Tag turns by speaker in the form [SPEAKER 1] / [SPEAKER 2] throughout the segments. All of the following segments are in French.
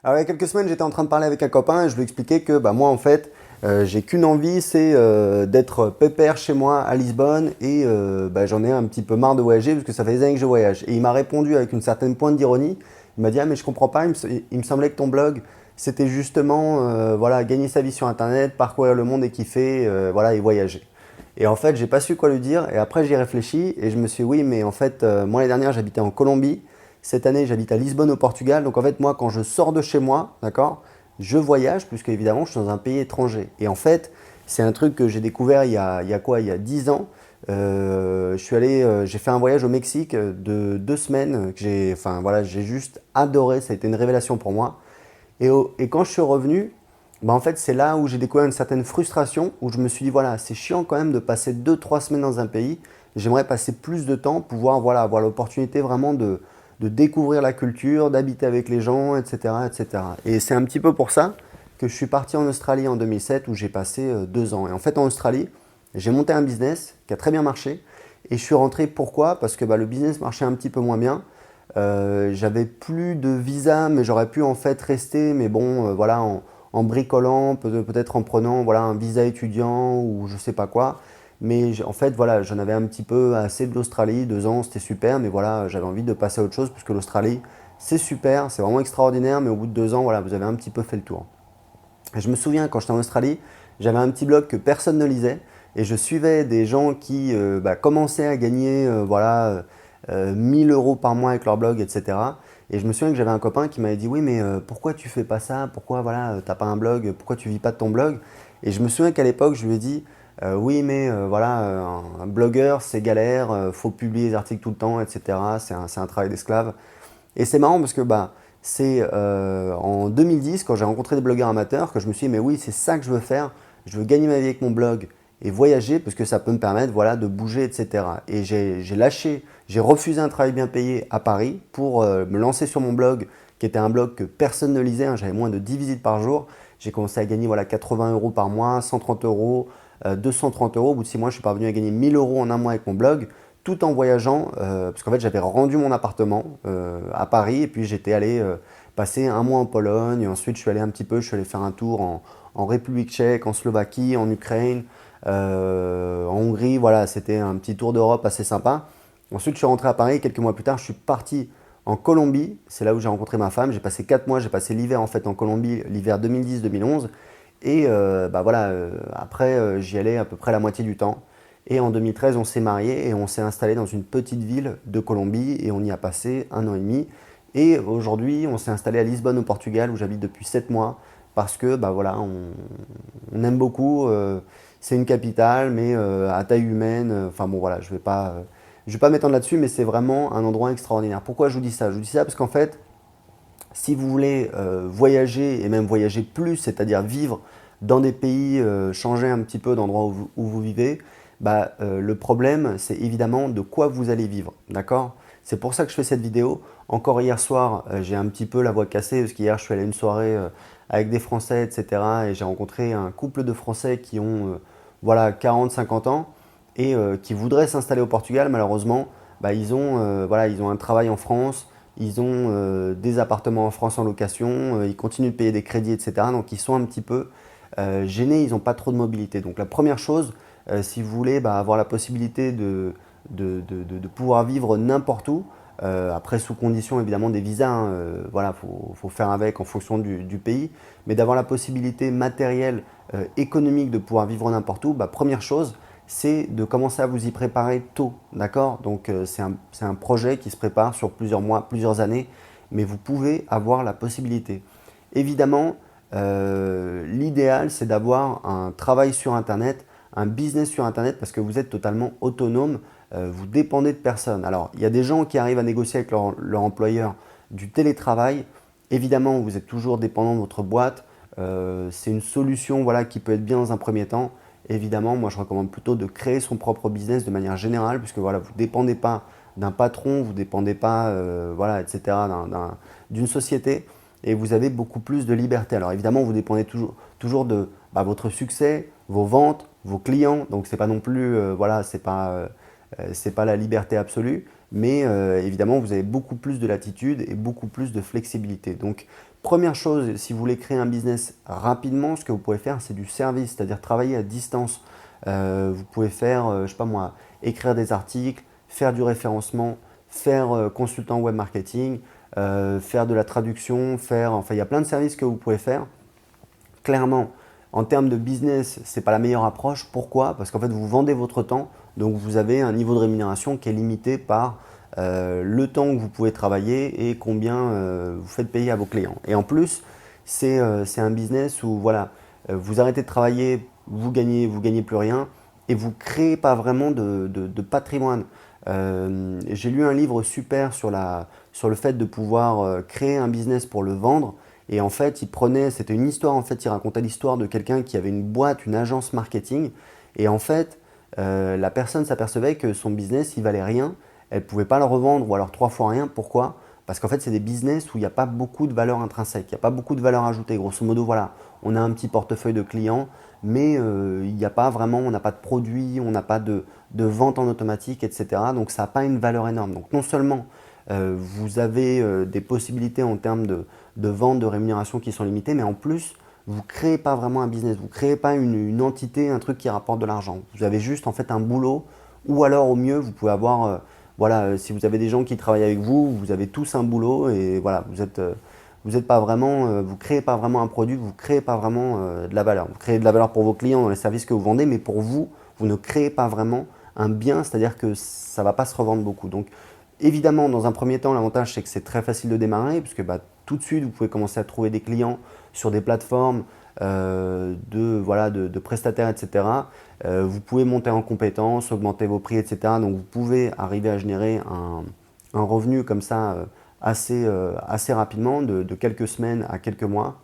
[SPEAKER 1] Alors, il y a quelques semaines, j'étais en train de parler avec un copain et je lui expliquais que moi, en fait, j'ai qu'une envie, c'est d'être pépère chez moi à Lisbonne et j'en ai un petit peu marre de voyager parce que ça fait des années que je voyage. Et il m'a répondu avec une certaine pointe d'ironie. Il m'a dit: ah, mais je comprends pas, il me semblait que ton blog, c'était justement voilà, gagner sa vie sur Internet, parcourir le monde et kiffer, voilà, et voyager. Et en fait, j'ai pas su quoi lui dire. Et après, j'y ai réfléchi et je me suis dit: oui, mais en fait, moi, l'année dernière, j'habitais en Colombie. Cette année, j'habite à Lisbonne au Portugal. Donc en fait, moi, quand je sors de chez moi, d'accord, je voyage puisque évidemment, je suis dans un pays étranger. Et en fait, c'est un truc que j'ai découvert il y a quoi? Il y a 10 ans. J'ai fait un voyage au Mexique de 2 semaines que enfin voilà, j'ai juste adoré. Ça a été une révélation pour moi. Et quand je suis revenu, en fait, c'est là où j'ai découvert une certaine frustration, où je me suis dit, voilà, c'est chiant quand même de passer 2, 3 semaines dans un pays. J'aimerais passer plus de temps, pouvoir voilà, avoir l'opportunité vraiment de découvrir la culture, d'habiter avec les gens, etc., etc. Et c'est un petit peu pour ça que je suis parti en Australie en 2007, où j'ai passé 2 ans. Et en fait, en Australie, j'ai monté un business qui a très bien marché. Et je suis rentré, pourquoi? Parce que le business marchait un petit peu moins bien. J'avais plus de visa, mais j'aurais pu en fait rester, mais bon, voilà, en bricolant, peut-être en prenant voilà, un visa étudiant ou je sais pas quoi. Mais en fait, voilà, j'en avais un petit peu assez de l'Australie, 2 ans, c'était super, mais voilà, j'avais envie de passer à autre chose, parce que l'Australie, c'est super, c'est vraiment extraordinaire, mais au bout de 2 ans, voilà, vous avez un petit peu fait le tour. Et je me souviens, quand j'étais en Australie, j'avais un petit blog que personne ne lisait, et je suivais des gens qui commençaient à gagner voilà, 1000 euros par mois avec leur blog, etc. Et je me souviens que j'avais un copain qui m'avait dit: oui, mais pourquoi tu fais pas ça? Pourquoi voilà, t'as pas un blog? Pourquoi tu vis pas de ton blog? Et je me souviens qu'à l'époque, je lui ai dit: oui, mais voilà, un blogueur, c'est galère, faut publier des articles tout le temps, etc. C'est un travail d'esclave. Et c'est marrant parce que c'est en 2010, quand j'ai rencontré des blogueurs amateurs, que je me suis dit: mais oui, c'est ça que je veux faire. Je veux gagner ma vie avec mon blog et voyager parce que ça peut me permettre voilà, de bouger, etc. Et j'ai refusé un travail bien payé à Paris pour me lancer sur mon blog, qui était un blog que personne ne lisait, hein. J'avais moins de 10 visites par jour. J'ai commencé à gagner voilà, 80 euros par mois, 130 euros, 230 euros. Au bout de 6 mois, je suis parvenu à gagner 1000 euros en un mois avec mon blog, tout en voyageant, parce qu'en fait, j'avais rendu mon appartement à Paris, et puis j'étais allé passer un mois en Pologne. Ensuite, je suis allé faire un tour en République tchèque, en Slovaquie, en Ukraine, en Hongrie. Voilà, c'était un petit tour d'Europe assez sympa. Ensuite, je suis rentré à Paris, et quelques mois plus tard, je suis parti en Colombie. C'est là où j'ai rencontré ma femme. J'ai passé 4 mois, j'ai passé l'hiver en fait en Colombie, l'hiver 2010-2011. Et voilà, après, j'y allais à peu près la moitié du temps. Et en 2013, on s'est marié et on s'est installé dans une petite ville de Colombie, et on y a passé 1 an et demi. Et aujourd'hui, on s'est installé à Lisbonne au Portugal, où j'habite depuis 7 mois, parce que voilà, on aime beaucoup. C'est une capitale, mais à taille humaine. Enfin bon, voilà, je vais pas m'étendre là-dessus, mais c'est vraiment un endroit extraordinaire. Pourquoi je vous dis ça? Je vous dis ça parce qu'en fait, si vous voulez voyager, et même voyager plus, c'est-à-dire vivre dans des pays, changer un petit peu d'endroit où vous vivez, le problème, c'est évidemment de quoi vous allez vivre. D'accord? C'est pour ça que je fais cette vidéo. Encore hier soir, j'ai un petit peu la voix cassée, parce qu'hier, je suis allé à une soirée avec des Français, etc. Et j'ai rencontré un couple de Français qui ont voilà, 40, 50 ans, et qui voudraient s'installer au Portugal. Malheureusement, voilà, ils ont un travail en France, ils ont des appartements en France en location, ils continuent de payer des crédits, etc. Donc ils sont un petit peu gênés, ils n'ont pas trop de mobilité. Donc la première chose, si vous voulez avoir la possibilité de pouvoir vivre n'importe où, après sous condition évidemment des visas, hein, voilà, faut faire avec en fonction du pays, mais d'avoir la possibilité matérielle, économique de pouvoir vivre n'importe où, première chose, c'est de commencer à vous y préparer tôt, d'accord? Donc c'est un projet qui se prépare sur plusieurs mois, plusieurs années, mais vous pouvez avoir la possibilité. Évidemment, l'idéal, c'est d'avoir un travail sur Internet, un business sur Internet, parce que vous êtes totalement autonome, vous dépendez de personne. Alors, il y a des gens qui arrivent à négocier avec leur employeur du télétravail. Évidemment, vous êtes toujours dépendant de votre boîte. C'est une solution voilà, qui peut être bien dans un premier temps. Évidemment, moi je recommande plutôt de créer son propre business de manière générale, puisque voilà, vous ne dépendez pas d'un patron, vous ne dépendez pas, voilà, etc., d'une société, et vous avez beaucoup plus de liberté. Alors évidemment, vous dépendez toujours de votre succès, vos ventes, vos clients, donc c'est pas non plus, voilà, c'est pas la liberté absolue, mais évidemment, vous avez beaucoup plus de latitude et beaucoup plus de flexibilité. Donc, première chose, si vous voulez créer un business rapidement, ce que vous pouvez faire, c'est du service, c'est-à-dire travailler à distance. Vous pouvez faire, je ne sais pas moi, écrire des articles, faire du référencement, faire consultant web marketing, faire de la traduction, enfin, il y a plein de services que vous pouvez faire. Clairement, en termes de business, ce n'est pas la meilleure approche. Pourquoi? Parce qu'en fait, vous vendez votre temps, donc vous avez un niveau de rémunération qui est limité par le temps que vous pouvez travailler et combien vous faites payer à vos clients. Et en plus, c'est un business où voilà, vous arrêtez de travailler, vous gagnez plus rien et vous ne créez pas vraiment de patrimoine. J'ai lu un livre super sur le fait de pouvoir créer un business pour le vendre. Et en fait, c'était une histoire, en fait, il racontait l'histoire de quelqu'un qui avait une boîte, une agence marketing. Et en fait, la personne s'apercevait que son business, il valait rien. Elle ne pouvait pas le revendre ou alors 3 fois rien. Pourquoi? Parce qu'en fait, c'est des business où il n'y a pas beaucoup de valeur intrinsèque, il n'y a pas beaucoup de valeur ajoutée. Grosso modo, voilà, on a un petit portefeuille de clients, mais il n'y a pas vraiment, on n'a pas de produits, on n'a pas de vente en automatique, etc. Donc, ça n'a pas une valeur énorme. Donc, non seulement vous avez des possibilités en termes de vente, de rémunération qui sont limitées, mais en plus, vous ne créez pas vraiment un business, vous ne créez pas une entité, un truc qui rapporte de l'argent. Vous avez juste en fait un boulot, ou alors au mieux, vous pouvez avoir, voilà, si vous avez des gens qui travaillent avec vous, vous avez tous un boulot et voilà, vous êtes pas vraiment, vous créez pas vraiment un produit, vous créez pas vraiment de la valeur. Vous créez de la valeur pour vos clients dans les services que vous vendez, mais pour vous, vous ne créez pas vraiment un bien, c'est-à-dire que ça ne va pas se revendre beaucoup. Donc, évidemment, dans un premier temps, l'avantage, c'est que c'est très facile de démarrer, puisque bah, tout de suite, vous pouvez commencer à trouver des clients sur des plateformes de prestataires, etc. Vous pouvez monter en compétences, augmenter vos prix, etc. Donc, vous pouvez arriver à générer un revenu comme ça assez rapidement, de quelques semaines à quelques mois.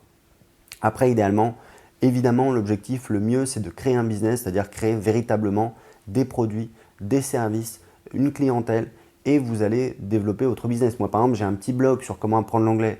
[SPEAKER 1] Après, idéalement, évidemment, l'objectif, le mieux, c'est de créer un business, c'est-à-dire créer véritablement des produits, des services, une clientèle et vous allez développer votre business. Moi, par exemple, j'ai un petit blog sur comment apprendre l'anglais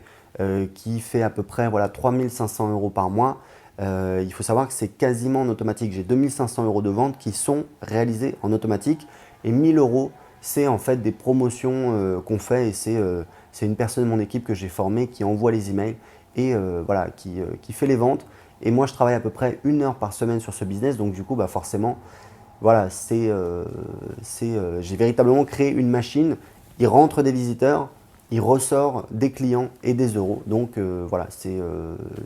[SPEAKER 1] qui fait à peu près voilà, 3500 € par mois. Il faut savoir que c'est quasiment en automatique. J'ai 2500 € de ventes qui sont réalisées en automatique et 1000 €, c'est en fait des promotions qu'on fait et c'est une personne de mon équipe que j'ai formée qui envoie les emails et voilà, qui fait les ventes. Et moi, je travaille à peu près 1 heure par semaine sur ce business, donc du coup, bah, forcément, voilà, j'ai véritablement créé une machine. Il rentre des visiteurs, il ressort des clients et des euros. Donc voilà,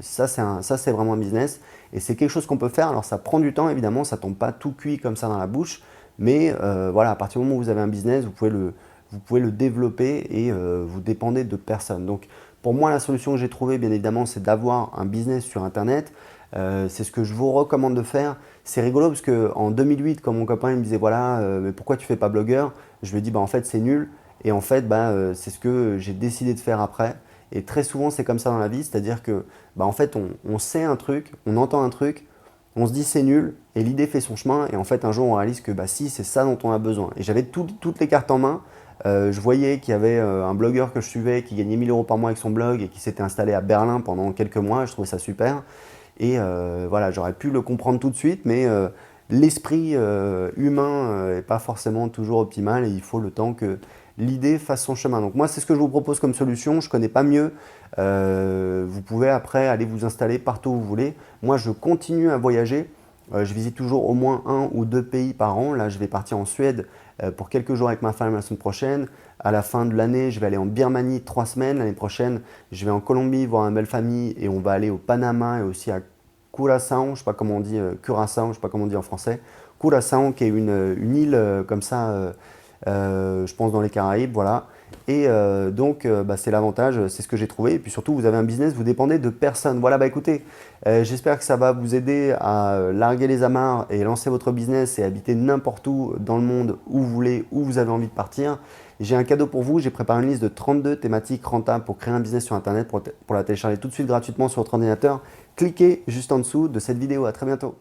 [SPEAKER 1] ça c'est vraiment un business et c'est quelque chose qu'on peut faire. Alors ça prend du temps évidemment, ça ne tombe pas tout cuit comme ça dans la bouche, mais voilà, à partir du moment où vous avez un business, vous pouvez le développer et vous dépendez de personne. Donc pour moi, la solution que j'ai trouvée, bien évidemment, c'est d'avoir un business sur Internet. C'est ce que je vous recommande de faire. C'est rigolo parce qu'en 2008, quand mon copain il me disait voilà, mais pourquoi tu fais pas blogueur? Je lui ai dit bah en fait c'est nul. Et en fait bah, c'est ce que j'ai décidé de faire après. Et très souvent c'est comme ça dans la vie, c'est-à-dire que bah, en fait on sait un truc, on entend un truc, on se dit c'est nul et l'idée fait son chemin. Et en fait un jour on réalise que bah si c'est ça dont on a besoin. Et j'avais toutes les cartes en main. Je voyais qu'il y avait un blogueur que je suivais qui gagnait 1000 € par mois avec son blog et qui s'était installé à Berlin pendant quelques mois. Je trouvais ça super. Et voilà, j'aurais pu le comprendre tout de suite, mais l'esprit humain n'est pas forcément toujours optimal et il faut le temps que l'idée fasse son chemin. Donc moi, c'est ce que je vous propose comme solution. Je ne connais pas mieux. Vous pouvez après aller vous installer partout où vous voulez. Moi, je continue à voyager. Je visite toujours au moins 1 ou 2 pays par an. Là, je vais partir en Suède pour quelques jours avec ma femme la semaine prochaine. À la fin de l'année, je vais aller en Birmanie 3 semaines. L'année prochaine, je vais en Colombie voir une belle famille et on va aller au Panama et aussi à Curaçao, je ne sais pas comment on dit, Curaçao, je ne sais pas comment on dit en français. Curaçao, qui est une île comme ça, je pense dans les Caraïbes, voilà. Et donc, bah, c'est l'avantage, c'est ce que j'ai trouvé. Et puis surtout, vous avez un business, vous dépendez de personne. Voilà, bah écoutez, j'espère que ça va vous aider à larguer les amarres et lancer votre business et habiter n'importe où dans le monde où vous voulez, où vous avez envie de partir. J'ai un cadeau pour vous, j'ai préparé une liste de 32 thématiques rentables pour créer un business sur Internet. Pour la télécharger tout de suite gratuitement sur votre ordinateur, cliquez juste en dessous de cette vidéo. À très bientôt.